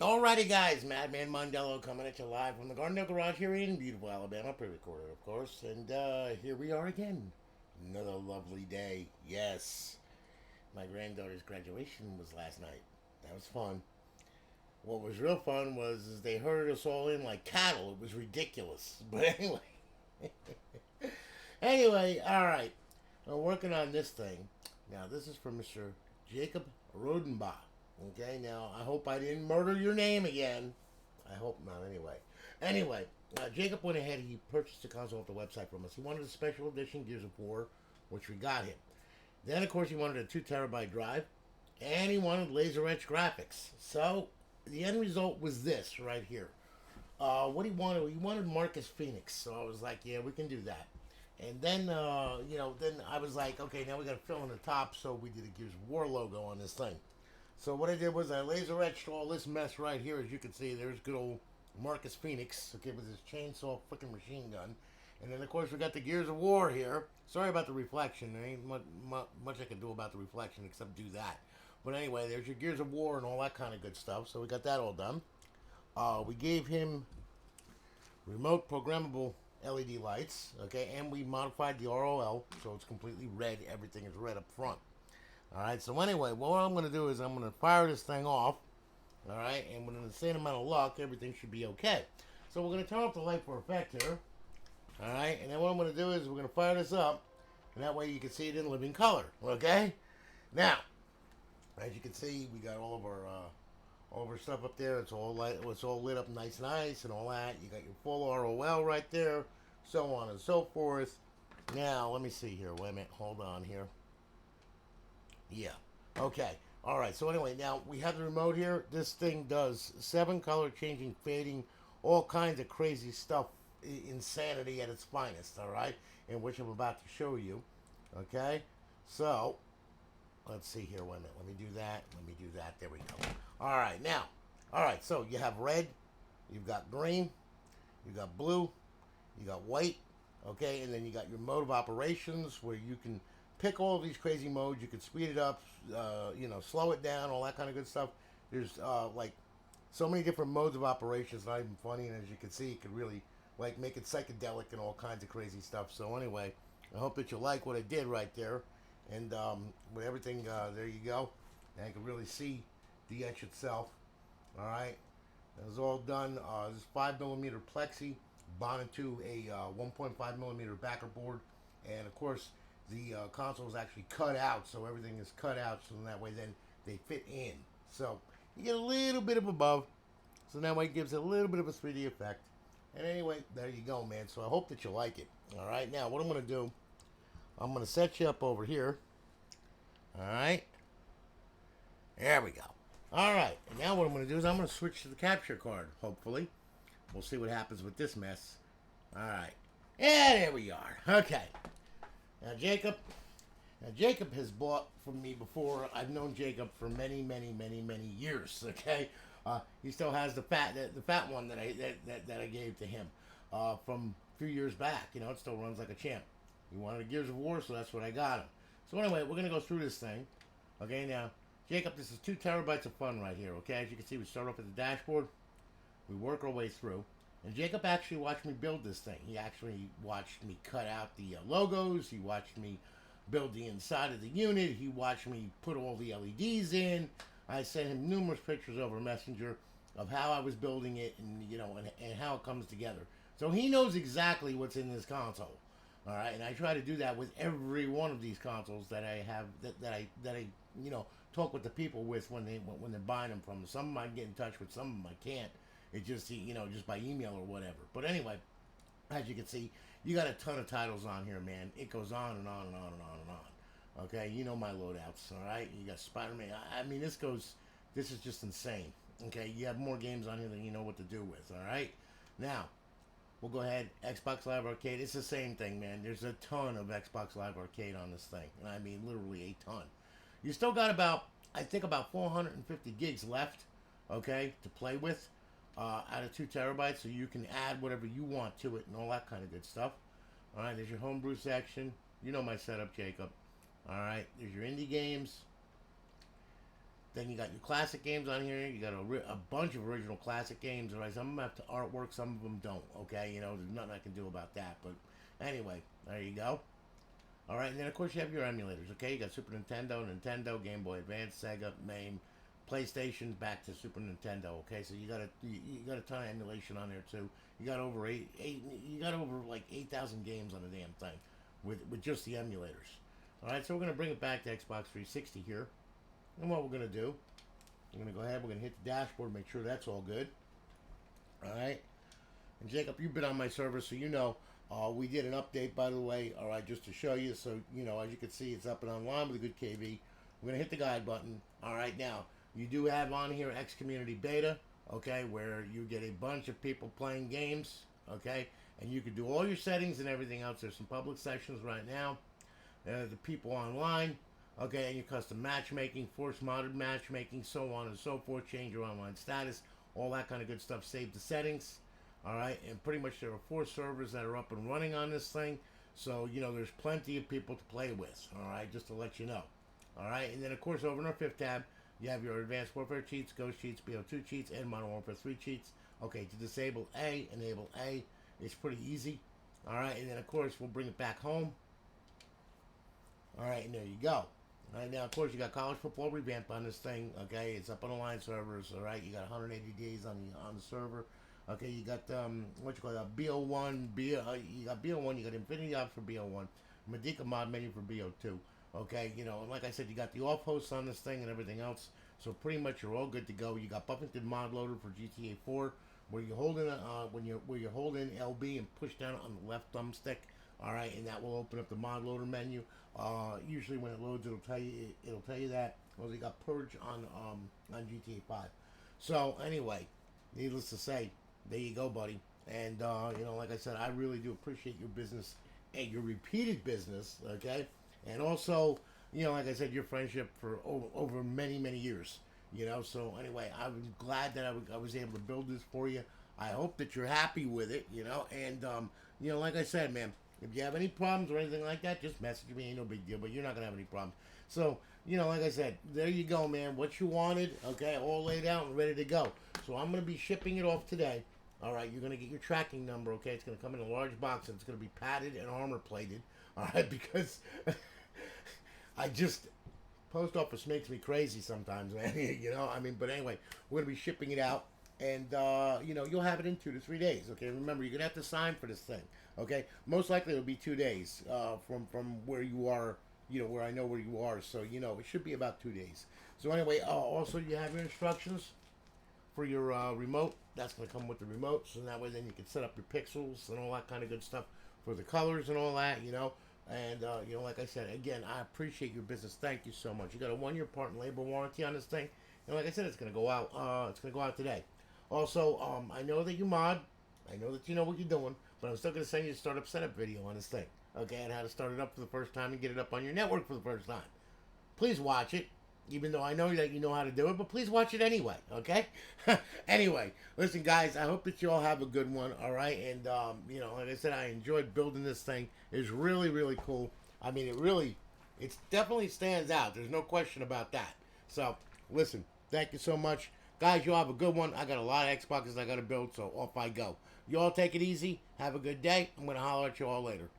Alrighty, guys, Madman Mondello coming at you live from the Gardendale Garage here in beautiful Alabama, pre-recorded, of course. And here we are again, another lovely day. Yes, my granddaughter's graduation was last night. That was fun. What was real fun was is they herded us all in like cattle. It was ridiculous. But anyway, all right. I'm working on this thing. Now, this is from Mr. Jacob Rodenbaugh. Okay, now I hope I didn't murder your name again. I hope not, anyway. Anyway, Jacob went ahead. He purchased a console off the website from us. He wanted a special edition Gears of War, which we got him. Then, of course, he wanted a 2 terabyte drive, and he wanted laser etch graphics. So, the end result was this right here. What he wanted Marcus Phoenix. So I was like, yeah, we can do that. And then, then I was like, okay, now we got to fill in the top. So we did a Gears of War logo on this thing. So what I did was I laser etched all this mess right here. As you can see, there's good old Marcus Phoenix, okay, with his chainsaw freaking machine gun. And then, of course, we got the Gears of War here. Sorry about the reflection. There ain't much I can do about the reflection except do that. But anyway, there's your Gears of War and all that kind of good stuff. So we got that all done. We gave him remote programmable LED lights, okay, and we modified the ROL so it's completely red. Everything is red up front. All right, so anyway, what I'm going to do is I'm going to fire this thing off, all right, and with the same amount of luck, everything should be okay. So we're going to turn off the light for effect here, all right, and then what I'm going to do is we're going to fire this up, and that way you can see it in living color, okay? Now, as you can see, we got all of our stuff up there. It's all lit up nice, and all that. You got your full ROL right there, so on and so forth. Now, let me see here. Wait a minute. Hold on here. Yeah. Okay. All right. So anyway, now we have the remote here. This thing does 7 color changing, fading, all kinds of crazy stuff, insanity at its finest. All right, in which I'm about to show you. Okay. So let's see here. Wait a minute. Let me do that. Let me do that. There we go. All right. Now. All right. So you have red. You've got green. You got blue. You got white. Okay. And then you got your mode of operations where you can pick all these crazy modes. You can speed it up, slow it down, all that kind of good stuff. There's like so many different modes of operations. Not even funny, and as you can see, you can really like make it psychedelic and all kinds of crazy stuff. So anyway, I hope that you like what I did right there, and with everything, there you go. And I can really see the etch itself. All right, it was all done. This is 5mm plexi bonded to a 1.5mm backer board, and of course the console is actually cut out, so everything is cut out, so that way then they fit in. So you get a little bit of above, so that way it gives it a little bit of a 3D effect. And anyway, there you go, man. So I hope that you like it. All right, now what I'm going to do, I'm going to set you up over here. All right, there we go. All right, and now what I'm going to do is I'm going to switch to the capture card, hopefully. We'll see what happens with this mess. All right, yeah, there we are. Okay. Now Jacob has bought from me before. I've known Jacob for many, many, many, many years. Okay, he still has the fat one that I gave to him from a few years back. You know, it still runs like a champ. He wanted a Gears of War, so that's what I got him. So anyway, we're gonna go through this thing. Okay, now Jacob, this is 2 terabytes of fun right here. Okay, as you can see, we start off at the dashboard. We work our way through. And Jacob actually watched me build this thing. He actually watched me cut out the logos. He watched me build the inside of the unit. He watched me put all the LEDs in. I sent him numerous pictures over Messenger of how I was building it, and and how it comes together. So he knows exactly what's in this console. All right, and I try to do that with every one of these consoles that I have that I talk with the people with when they're buying them from. Some of them I can get in touch with, some of them I can't. It just just by email or whatever. But anyway, as you can see, you got a ton of titles on here, man. It goes on and on and on and on and on. Okay, you know my loadouts, all right? You got Spider-Man. I mean, this is just insane. Okay, you have more games on here than you know what to do with, all right? Now, we'll go ahead. Xbox Live Arcade. It's the same thing, man. There's a ton of Xbox Live Arcade on this thing. And I mean, literally a ton. You still got I think about 450 gigs left, okay, to play with. Out of 2 terabytes, so you can add whatever you want to it and all that kind of good stuff. All right, there's your homebrew section. You know my setup, Jacob. All right, there's your indie games. Then you got your classic games on here. You got a bunch of original classic games. Right, some of them have to artwork, some of them don't. Okay, you know, there's nothing I can do about that. But anyway, there you go. All right, and then of course you have your emulators. Okay, you got Super Nintendo, Nintendo, Game Boy Advance, Sega, MAME, PlayStation, back to Super Nintendo. Okay, so you got a ton of emulation on there too. You got over you got over like 8,000 games on the damn thing, with just the emulators. All right, so we're gonna bring it back to Xbox 360 here, and what we're gonna do, we're gonna go ahead, we're gonna hit the dashboard, make sure that's all good. All right, and Jacob, you've been on my server, so you know. We did an update, by the way, all right, just to show you. So, you know, as you can see, it's up and online with a good KV. We're going to hit the guide button. All right, now, you do have on here X Community Beta, okay, where you get a bunch of people playing games, okay, and you can do all your settings and everything else. There's some public sessions right now. The people online, okay, and your custom matchmaking, force modded matchmaking, so on and so forth, change your online status, all that kind of good stuff. Save the settings. All right, and pretty much there are 4 servers that are up and running on this thing, so you know there's plenty of people to play with. All right, just to let you know. All right, and then of course over in our 5th tab, you have your Advanced Warfare cheats, Ghost cheats, Bo2 cheats, and Modern Warfare 3 cheats. Okay, to disable A, enable A. It's pretty easy. All right, and then of course we'll bring it back home. All right, and there you go. All right, now of course you got college football revamped on this thing. Okay, it's up on the line servers. All right, you got 180 days on the server. Okay, you got what you call that, Bo1, you got Bo1, you got Infinity Ops for Bo1, Medica mod menu for Bo2. Okay, you know, and like I said, you got the off hosts on this thing and everything else. So pretty much you're all good to go. You got Buffington mod loader for GTA 4, where you hold in where you hold in LB and push down on the left thumbstick. All right, and that will open up the mod loader menu. Usually when it loads, it'll tell you that. Well, you got Purge on GTA 5. So anyway, needless to say, there you go, buddy. And you know, like I said, I really do appreciate your business and your repeated business, okay? And also, you know, like I said, your friendship for over many, many years. You know, so anyway, I'm glad that I was able to build this for you. I hope that you're happy with it, you know. And you know, like I said, man, if you have any problems or anything like that, just message me. Ain't no big deal, but you're not gonna have any problems. So, you know, like I said, there you go, man. What you wanted, okay, all laid out and ready to go. So I'm gonna be shipping it off today. All right, you're gonna get your tracking number. Okay, it's gonna come in a large box and it's gonna be padded and armor plated. All right, because I just post office makes me crazy sometimes, man. You know, I mean, but anyway, we're gonna be shipping it out, and you know, you'll have it in 2 to 3 days. Okay, remember, you're gonna have to sign for this thing. Okay, most likely it'll be 2 days from where you are. You know, where I know where you are, so you know it should be about 2 days. So anyway, also you have your instructions for your remote. That's going to come with the remote, so that way then you can set up your pixels and all that kind of good stuff for the colors and all that, you know. And you know, like I said, again, I appreciate your business. Thank you so much. You got a 1-year part and labor warranty on this thing, and like I said, it's going to go out. It's going to go out today. Also, I know that you mod. I know that you know what you're doing, but I'm still going to send you a startup setup video on this thing, okay, and how to start it up for the first time and get it up on your network for the first time. Please watch it. Even though I know that you know how to do it, but please watch it anyway, okay? Anyway, listen, guys, I hope that you all have a good one, all right? And, you know, like I said, I enjoyed building this thing. It's really, really cool. I mean, it definitely stands out. There's no question about that. So, listen, thank you so much. Guys, you all have a good one. I got a lot of Xboxes I got to build, so off I go. You all take it easy. Have a good day. I'm going to holler at you all later.